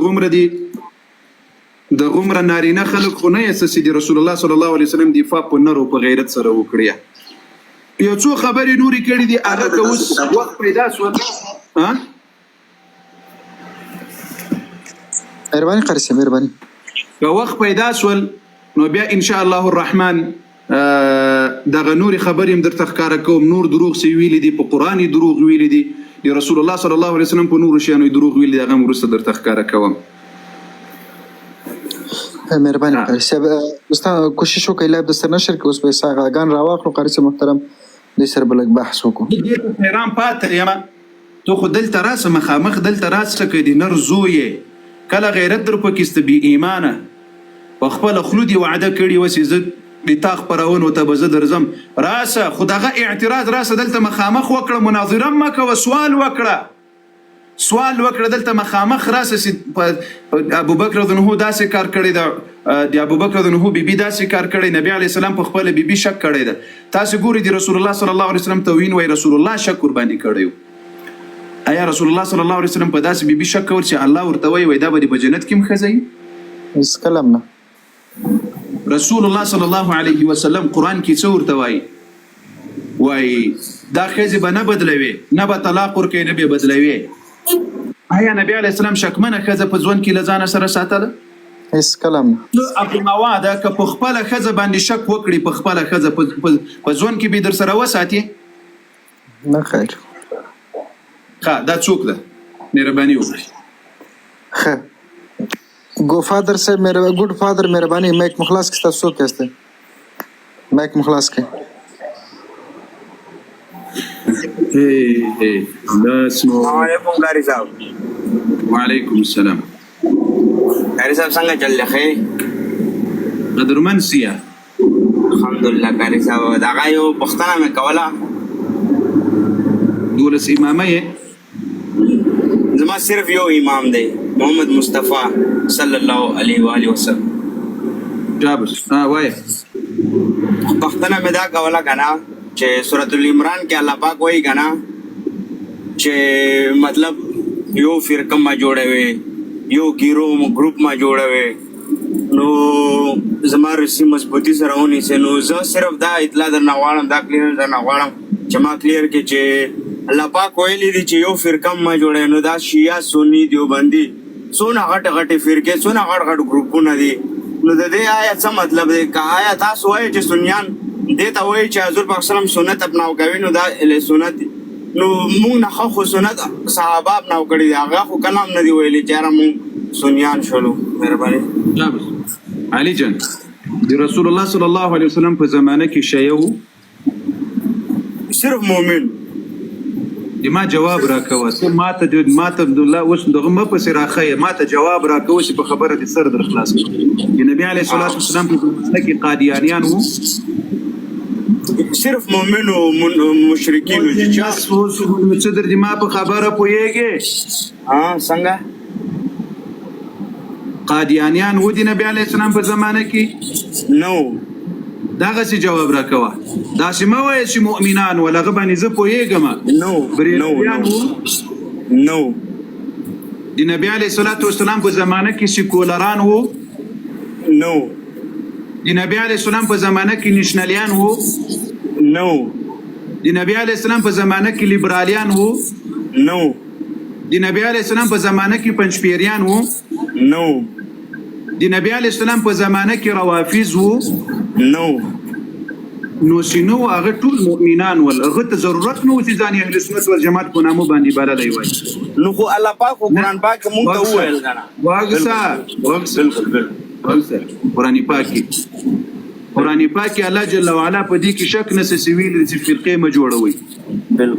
غومره نارینه خلک خو نه یې چې د رسول الله صلی الله علیه وسلم دفاع په نر او په غیرت سره وکړي. یو څو خبرې نورې کړي دي هغه که اوس وخت پیدا شول. مهرباني قاری صاحب مهرباني. که وخت پیدا شول نو بیا ان شاء الله الرحمن دغه نورې خبرې هم درته ښکاره کوم. نور دروغ چې ویلي دي په قرآن یې دروغ ویلي دي، د رسول الله صلی الله علیه وسلم په نورو شیانو یې دروغ ویلي دي، هغه هم وروسته درته ښکاره کوم. مهرباني قاری صاحب استاد کوشش وکړئ لایف د سر نشر کې اوس به ساغاګان راواخلو. قاری صاحب محترم دې سره به لږ بحث وکړو. ډېر په حیران پاتې یم ته خو دلته راسه مخامخ دلته راسه که د نر زوی یې کله غیرت در پکې سته بې ایمانه په خپله خولو دې وعده کړې وه چې زه د تا خپرونو ته به زه درځم راسه. خو دغه اعتراض راسه دلته مخامخ وکړه، مناظره مه کوه، سوال وکړه دلته مخامخ راسه چې ابوبکر رضی الله عنه داسې کار کړی ده، د ابوبکر رضی الله عنه بیبي داسې کار کړی، نبی علیه السلام په خپله بیبي شک کړی ده. تاسو ګورئ د رسول الله صلی الله علیه وسلم توهین وایي رسول الله شک ورباندې کړی و. آیا رسول الله صلی الله علیه وسلم په داسې بیبي شک کول چې الله ورته وایي دا به د په جنت کې هم ښځه وي؟ هېڅ کله نه. رسول الله صلی الله علیه وسلم قرآن کې څه ورته وایي دا ښځې به نه بدلوي، نه به طلاق ورکوي، نه به بدلوي. آیا نبی علیه السلام شکمنه ښځه په ژوند کې له ځانه سره ساتله؟ هیڅ کلام نه. ابو مواده که په خپل خزه باندې شک وکړي په خپل خزه په ځون کې به در سره وساتي نه خیر. ښه دا څوک ده مهرباني وکړئ. ښه گوفادر سے گڈ فادر مهرباني مایک مخلاص کې تاسو څوک یاست؟ مایک مخلاص کې. السلام علیکم قاری صاحب. وعلیکم السلام. قاری صاحب څنګه چل لخه؟ قدرمن سیا الحمدلله قاری صاحب دا غایو پښتنه مې کوله دولس امامه یې زما صرف یو امام دی محمد مصطفی صلی الله علیه و آله وسلم. جابر وای پښتنه مې دا کوله کنه چې سورۃ العمران کې الله پاک وایي کنه چې مطلب یو فرقه ما جوړوي یو ګروپ ما جوړوي نو زما رسی مضبوطی سره ونی سه نو زه صرف دا اطلاع درنه غواړم دا کلیر درنه غواړم چې ما کلیر کې چې الله پاک ویلي دي چې یو فرقه ما جوړوي نو دا شیعه سنی دیوبندي څونه غټ فرقې څونه غټ گروپونه دي نو د دې آیت څه مطلب دی که آیا تاسو وایئ چې سنیان دې ته وایي چې حضور پاک سلام سنت اپناو کوي نو دا سنت نو موږ نه خو سنت صحابه اپناو کړي دي هغه خو کلام نه دی ویلي چې یاره موږ سنیان شولو. مهرباني. جابر علي جان د رسول الله صلی الله علیه وسلم په زمانه کې شیعه صرف مؤمن ما جواب راکوه ماته الله اوس دغه م پسې راخی ماته جواب راکوه چې په خبره دې سر در خلاص کړم. نبی علیه الصلاة والسلام په زمانه کې قادیانیان وو صرف مؤمن او مشرکین وو چې څه در دې ما په خبره پوهېږې څنګه قادیانیان وو د نبی علیه السلام په زمانه کې نو دغسې جواب راکوه داسې مه وایه چې مؤمنان ول هغه باندې زه پوهېږم بریلویان وو نو د نبی علیه الصلاة والسلام په زمانه کې سیکولران وو نو د نبی علیه السلام په زمانه کې نشنلیان وو نو د نبی علیه السلام په زمانه کې لیبرالیان وو نو د نبی علیه السلام په زمانه کې پنجپیریان وو نو د نبی علیه السلام په زمانه کې روافض وو نو نو سينو هغه ټول مؤمنان ول هغه ته ضرورت نو چې ځان اهل سنت والجماعت په نامو باندې بللی وای نو خو الله پاک قرآن پاک مونږ ته وویل کنه واغسا بالکل قرآن پاک الله جل وعلا په دې کې شک نه سویل چې فرقې ما جوړوي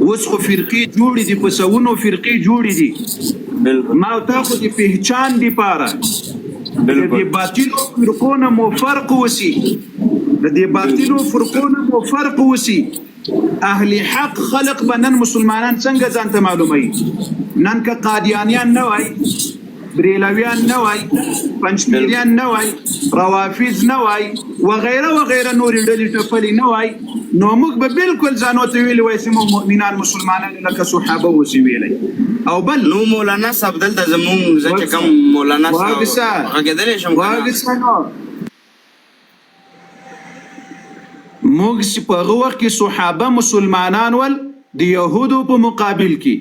اوس خو فرقې جوړې دي په سونو فرقې جوړې دي ما تاخذ پہچان دی پاره د دې باطلو فرقونه مو فرق وسی اهل حق خلق بنن مسلمانان څنګه ځان ته معلومي نن که قادیانیان نه وای بریلویان نه وای پنجپیریان نه وای روافض نه وای وغیره نور ډلې ټپلې نه وای نو موږ به بالکل ځانو ته ویلي وای چې مؤمنان مسلمانان لکه صحابه وسی ویلي او بل نو مولانا صاحب دلته زمونږ چې کوم مولانا صاحب غږېدلی شم موږ چې په هغه وخت کې صحابه مسلمانان ول د یهودو په مقابل کې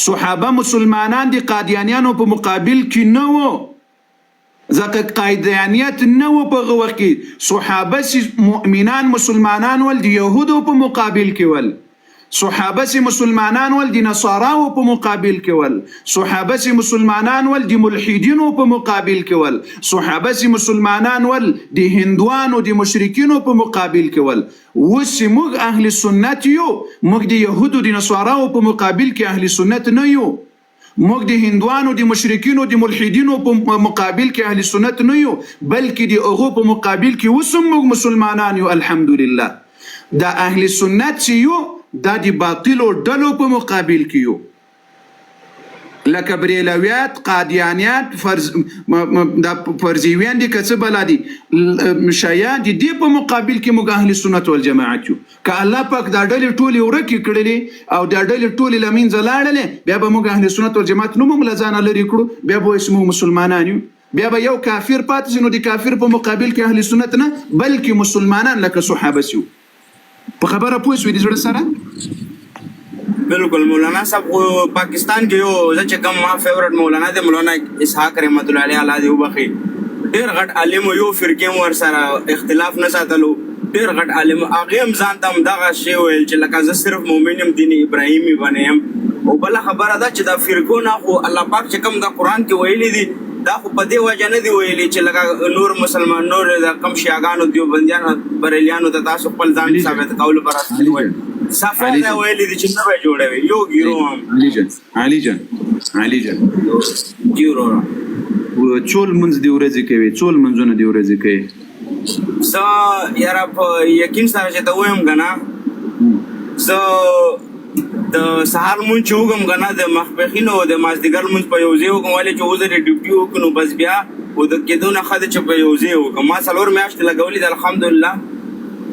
صحابه مسلمانان د قادیانیانو په مقابل کې نه وو ځکه قادیانیت نه وو په هغه وخت کې صحابه مؤمنان مسلمانان ول د یهودو په مقابل کې ول صحابه سي مسلمانان ول د نصاراو په مقابل کې ول صحابه سي مسلمانان ول د ملحدینو په مقابل کې ول صحابه سي مسلمانان ول د هندوانو د مشرکینو په مقابل کې ول وس موږ اهل سنت یو موږ د يهودو د نصاراو په مقابل کې اهل سنت نه یو موږ د هندوانو د مشرکینو د ملحدینو په مقابل کې اهل سنت نه یو بلکې د هغو په مقابل کې وسم موږ مسلمانان یو الحمدلله دا اهل سنت یو دا دی باطلو ډلو په مقابل کې یو لکه بریلویات قادیانیات دا فرضیویان دي که څه بلا دي شیعه دي دې په مقابل کې موږ اهل سنت والجماعت یو که الله پاک دا ډلې ټولې ورکې کړلې او دا ډلې ټولې له منځه لاړلې بیا به موږ اهل سنت والجماعت نوم هم له ځانه لرې کړو بیا به وایو موږ مسلمانان یو بیا به یو کافر پاتې شي نو د کافر په مقابل کې اهل سنت نه بلکې مسلمانان لکه صحابه سي په خبره پوه شوې د زړه سره بالکل مولانا صاحب پاکستان کې یو چې کوم ما فیورټ مولانا دی مولانا اسحاق رحمت الله علیه الله دې وبخي ډېر غټ عالم یو فرقې ور سره اختلاف نه ساتلو ډېر غټ عالم هغه هم ځان ته دغه شی ویل چې لکه زه صرف مؤمن یم دین ابراهیمي باندې یم او بل خبره ده چې دا فرقو نه خو الله پاک چې کوم د قرآن کې ویلي دي دا خو په دې وجه نه دی ویلي چې لکه نور مسلمان نور د کم شیعاګانو دیوبندیانو بریلیانو ته تاسو خپل ځان ثابت کولو پر اساس وایي صفا نه ویلي دي چې نه به جوړوي یو ګیرو هم علي جان ګیرو چول منځ دی ورځې کوي چول منځونه دی ورځې کوي زه یاره په یقین سره چې ته وایم که نه زه د سهار مونځ چې وکړم که نه د ماسپښین او د مازدیګر مونځ په یو ځای وکړم ولې چې اوس د ډیوټي وکړو نو بس بیا او د کېدو نه ښه ده چې په یو ځای وکړم ما 4 میاشتې لګولي ده الحمدلله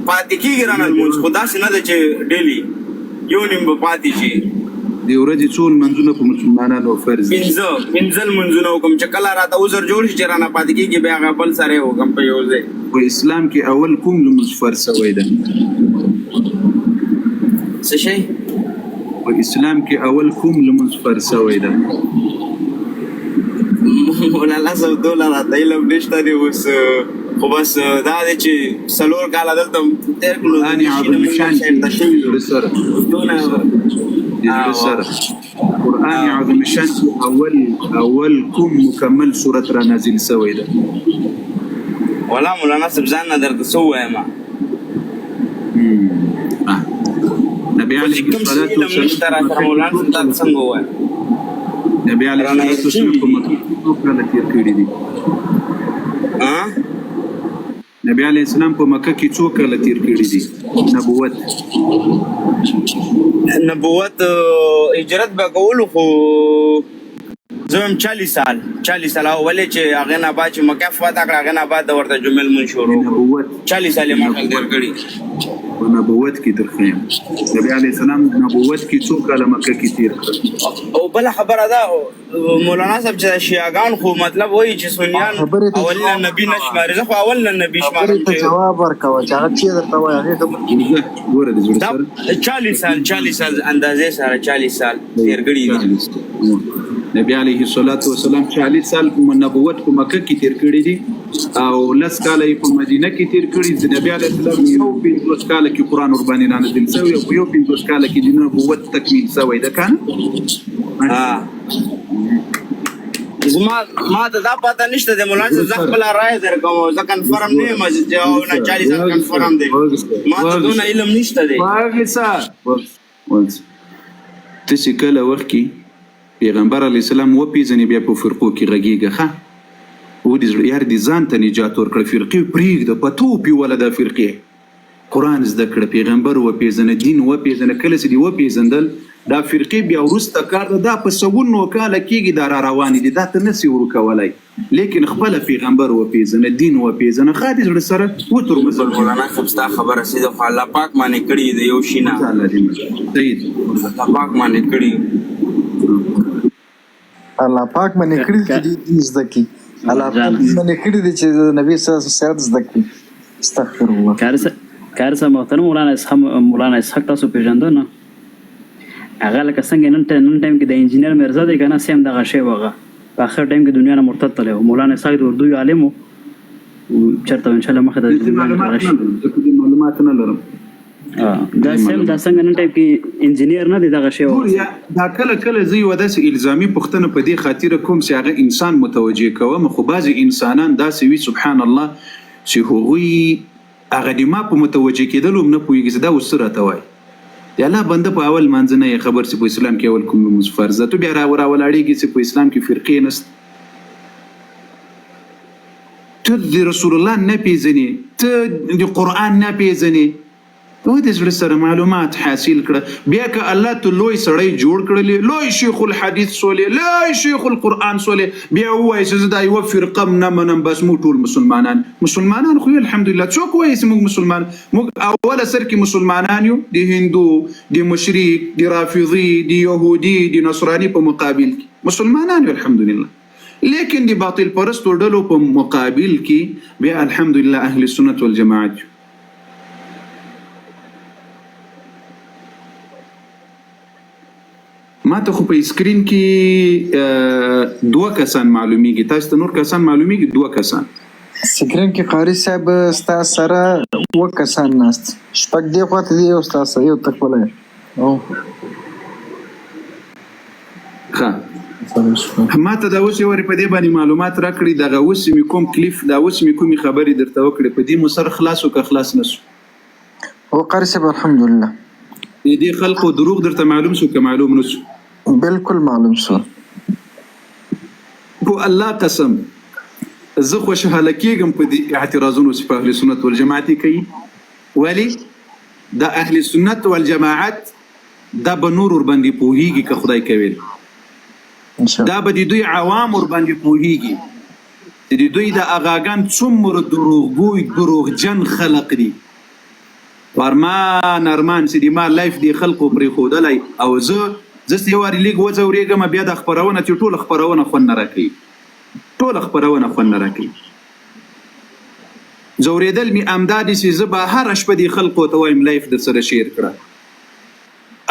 پاتې کېږي رانه لمونځ خو داسې نه ده چې ډیلي یو نیم به پاتې شي د ورځې څو لمونځونه په مسلمانانو فرض دي 15 لمونځونه وکړم چې کله راته عذر جوړ شي چې رانه پاتې کېږي بیا هغه بل سره یې وکړم په یو ځای په اسلام کې اول کوم لمونځ فرض شوی ده څه شی په اسلام کې اول کوم لمونځ فرض شوی ده مولانا صاحب دوله راته علم نشته دی اوس خو بس دا دی چې 4 کاله دلته تېر کړو قرآن عظیم شان کې سره قرآن عظیم شان کې اول کوم مکمل صورت را نازل شوی ده ولا مولانا صاحب ځان نه درته څه ووایم نبی علیه الصلاة والسلام نبی علیه الصلاة والسلام په مکه کې څو کاله تیر کړي دي نبی علیه السلام په مکه کې څو کاله تیر کړي دي نبوت هجرت به کولو خو زه هم 40 سال او ولې چې هغې نه بعد چې مکه فتح کړه هغې نه بعد د ورته جمعې لمونځ شروع کړو 40 سال یې ما تیر کړي په نبوت کې درخیم نبی علیه السلام نبوت کې څو کاله مکه کې تیر کړ او بله خبره ده مولانا صاحب چې شیعاګان خو مطلب وایي چې سنیان اول نه نبی نه شماري زه خو اول نه نبی شمارم ته جواب ورکوه چې هغه چې درته وایي هغې ګوره د زړه سره 40 سال اندازې سره 40 سال تیر کړي دي نبی علیه الصلاة والسلام 40 سال نبوت په مکه کې تیر کړي دي او 10 کاله په مدینه کې تیر کړي دي نبی علیه السلام یو 15 کاله کې قرآن ور باندې نازل شوی او یو 15 کاله کې د نبوت تکمیل شوی ده کنه ما ته دا پته نشته د مولانا صاحب زه خپله رایه درکوم زه کنفرم نه یم چې 40 سال کنفرم دی ما ته دونه علم نشته دی ته چې کله وخت کې پیغمبر علیه السلام وپیژنې بیا په فرقو کې غږېږه ښه و دې یار دې ځان ته نجات ورکړه فرقې پرېږده په توپې وله دا فرقې قرآن زده کړه پیغمبر وپیژنه دین وپیژنه کله چې دې وپیژندل دا فرقې بیا وروسته کار ده دا په سوونو کاله کېږي دا را روانې دي دا ته نسي ورکولی لیکن خپله پیغمبر وپیژنه دین وپیژنه ښه دې زړه سره وتر مولانا صاحب ستا خبره سیده خو الله پاک باندې کړي د یو شي نه الله پاک باندې کړي الله پاک باندې کړي چې دې زده کړي الله پاک باندې کړي دي چې نبی صلی الله علیه وسلم زده کړي استغفر الله کارسه محترم مولانا اسحاق تاسو پیژندو نه هغه لکه څنګه نن ټایم کې د انجینر مرزا دی کنه سیم دغه شی وغه په اخر ټایم کې دنیا نه مرتد تللی و مولانا اسحاق د اردو عالم و چېرته ان شاء الله مخه د معلومات نه لرم دا سیم دا څنګه نن ټایم کې انجینر نه دی دغه شی دا کله زه یو داسې الزامي پوښتنه په دې خاطر کوم چې هغه انسان متوجه کوم خو بعضې انسانان داسې وي سبحان الله چې هغوی هغه د ما په متوجه کېدلو هم نه پوهېږي چې دا اوس څه راته وایي د الله بنده په اول منځ نه یې خبر چې په اسلام کې اول کوم لمونځ فرض ده تو بیا راولاړېږي چې په اسلام کې فرقې نشته ته د رسول الله نه پېژنې ته د قرآن نه پېژنې ته د زړه سره معلومات حاصل کړه بیا که الله ته لوی سړی جوړ کړلی لوی شیخ الحدیث سولې لوی شیخ القرآن سولې بیا ووایي چې زه دا یوه فرقه نه منم بس موږ ټول مسلمانان خو الحمدلله څوک وایي چې موږ مسلمان موږ اوله سر کې مسلمانان یو د هندو د مشرک د رافضي د یهودي د نصراني په مقابل کې مسلمانان یو الحمدلله لیکن د باطل پرستو ډلو په مقابل کې بیا الحمدلله اهل سنت والجماعت ما ته خو په اسکرین کې 2 کسان معلومیږي تاسو ته نور کسان معلومیږي 2 کسان سکرین کې قاری صاحب ستا سره اووه کسان ناست شپږ دې خواته دي یو ستا سره یو ته خپله یې ښه ما ته دا اوس یې ورې په دې باندې معلومات راکړي دغه اوس مې کوم کلیف دا اوس مې کومې خبرې درته وکړې په دې مو سر خلاص و که خلاص نه سو هو قاری صاحب الحمدلله دې خلقو دروغ درته معلوم سو که معلوم نه سو بالکل معلوم سو په الله قسم زه خوشحاله کېږم په دې اعتراضونو چې په اهل سنت والجماعت کوي ولې د اهل سنت والجماعت دا به نور ورباندې پوهېږي که خدای کوي دا به د دوی عوام ورباندې پوهېږي چې د دوی د اغاګان څومره دروغګوی دروغجن خلق دي ارمان چې د ما لایف دی خلقو پرېښودلی او زه یو وارې لږ وځورېږم بیا دا خپرونه چې ټوله خپرونه خوند نه راکوي ټوله خپرونه خوند نه راکوي ځورېدل مې همدا دي چې زه به هره شپه دې خلقو ته وایم لایف در سره شیر کړه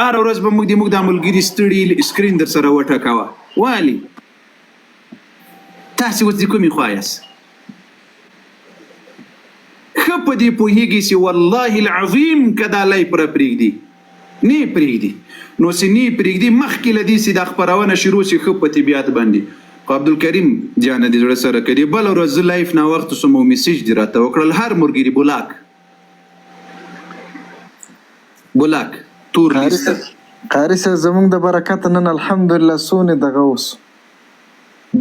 هره ورځ به موږ دا ملګري ستړي سکرین در سره وټکوه والي تاسې اوس د کومې خوا یاست ښه په دې پوهېږي چې والله العظیم که دا لایف راپرېږدي نه پرېږدي نو چې نه پرېږدي مخکې له دې چې دا خپرونه شروع شي ښه په طبیعت باندې خو عبدالکریم جانه دې زړه سره کړي بله ورځ زه لایف ناوخته سوم او میسیج دې راته وکړل هر ملګري بلاک تور لیسته قاری صاحب زمونږ د برکت نن الحمدلله څونه دغه اوس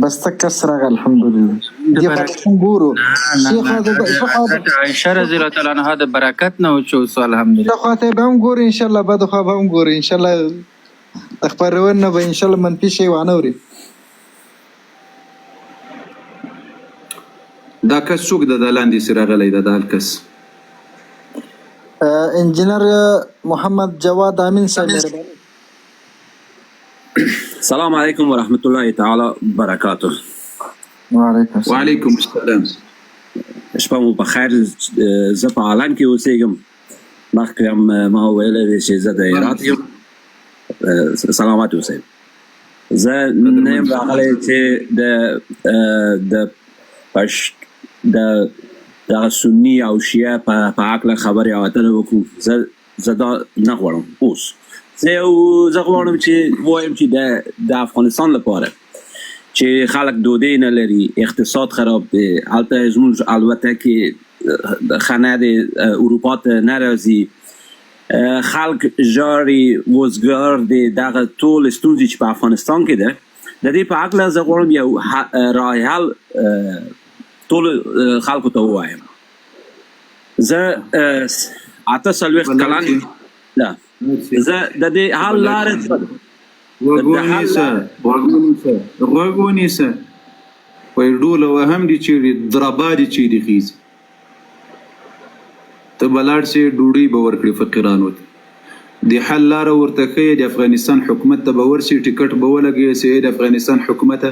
بس ته کس راغی الحمدلله دې خواته ګورو عائشه رضی الله تعالی عنها د برکت نه وچو سو الحمدلله د خواته به هم ګورو انشاءالله بعد خوا به هم ګورو انشاءالله د خپرونې نه به انشاءالله منفي شی وانه اوري دا کس څوک د لاندې سي راغلی دا هر کس انجینر محمد جواد امین صاحب مهرباني السلام علیکم ورحمۃ اللہ تعالی وبرکاتہ. وعلیکم السلام. شپه مو په خیر. زه په عالم کې اوسېږم. مخکې هم ما ویلی دی چې زه د هرات یم. سلامات اوسئ. زه نه یم راغلی چې د دغه سني او شیعه په هکله خبرې او اترې وکړو. زه دا نه غواړم اوس. زه غواړم چې وایم چې د افغانستان لپاره چې خلک ډوډۍ نه لري، اقتصاد خراب دی، هلته زموږ البته کې ښه نه دی، اروپا ته نه راځي، خلک ژاړي، وزګار دی، دغه ټول ستونزې چې په افغانستان کې ده د دې په هکله زه غواړم یو راه حل ټول خلکو ته ووایم. زه 48 کلن زه د دې حل لارې غوږونیسه وایي ډوله وهم دي چیرې دربا دي چیرې خیز ته به لاړ سې ډوډۍ به ورکړي فقیرانو ته. د حل لاره ورته ښیې د افغانستان حکومت ته به ورسي ټکټ به ولګوي چې د افغانستان حکومته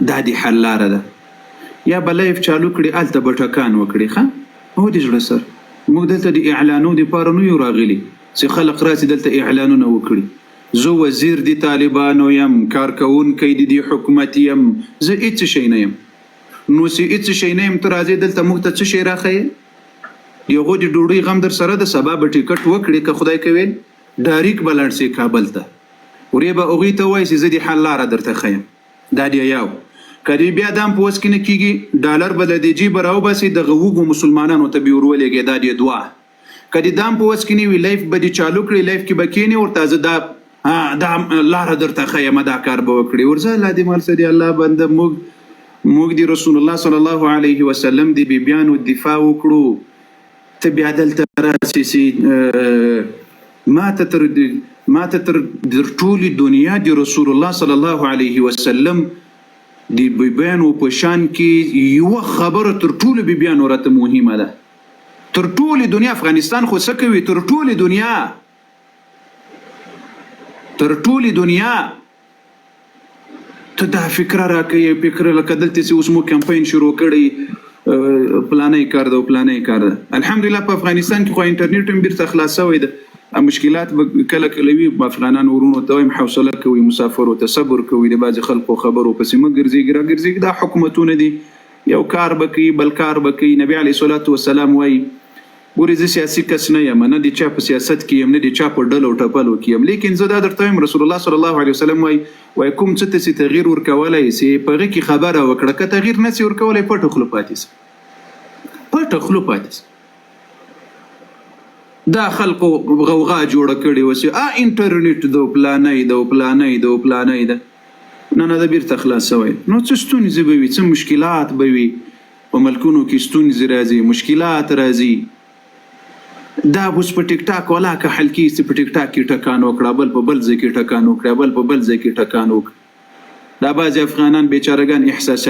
دا د حل لاره ده. یا به لایف چالو کړي هلته به ټکان وکړي. ښه هو د زړه سر موږ دلته د اعلانو دپاره نه یو راغلي چې خلق راسي دلته اعلانونه وکړي. زه وزیر د طالبانو یم، کارکوونکی د دې حکومت یم، زه هېڅ شی نه یم. نو چې هېڅ شی نه یم ته راځې دلته موږ ته څه شی راښیې؟ د هغو د ډوډۍ غم در سره د سبا به ټکټ وکړي که خدای کوي ډایرکټ به لاړ سې کابل ته ورې به هغوی ته وایي چې زه د حل لاره درته ښیم. دا دی یو. که دې بیا دا هم په وس کې نه کېږي ډالر به د دې جیبه راوباسي دغه وږو مسلمانانو ته به یې ورولېږي. دا دی دوه. که دې دا هم په وس کې نه وي لایف به دې چالو کړي، لایف کې به کښېنې ورته زه دا لاره درته ښیم دا کار به وکړي. ورځه الله دې مال سه دی الله بنده موږ د رسول الله صلی الله علیه وسلم د بیبیانو دفاع وکړو. ته بیا دلته راسې چې ما ته تر ټولې دنیا د رسول الله صلی الله علیه وسلم د بیبیانو په شان کې یوه خبره تر ټولو بیبیانو راته مهمه ده. تر ټولې دنیا افغانستان خو څه کوي؟ تر ټولې دنیا ته دا فکره راکوي، فکره لکه دلته چې اوس مو کمپاین شروع کړی پلانې کار ده او پلانې کار ده. الحمدلله په افغانستان کې خو انټرنیټ هم بیرته خلاص شوی ده. مشکلات به کله کله وي. افغانانو ورونو ته وایم حوصله کوئ، مسافرو ته صبر کوئ، د بعضې خلکو خبرو پسې مه ګرځېږي راګرځېږي. دا حکومتونه دي یو کار بکی بل کار بکی. نبی علیه الصلاة والسلام وایي ګورې زه سیاسي کس نه یم، نه د چا په سیاست کې یم، نه د چا په ډلو ټپلو کې یم، لیکن زه دا درته وایم رسول الله صلی الله علیه وسلم وایي کوم څه ته چې تغییر ورکولی سي په هغې کې خبره وکړه، که تغییر نه سي ورکولی پټه خوله پاتې سه، پټه خوله پاتې سه. دا خلکو غوغا جوړه کړې وه چې انټرنیټ د پلانۍ د پلانۍ د پلانۍ ده، نه د بیرته خلاص شوی. نو څه ستونزې به وي، څه مشکلات به وي په ملکونو کې، ستونزې راځي، مشکلات راځي. دا اوس په ټیک ټاک والا که حل کېږي په ټیک ټاک کې ټکان وکړه، بل په بل ځای کې ټکان وکړه، بل په بل ځای کې ټکان وکړه. دا بعضې افغانان بیچارهګان احساسات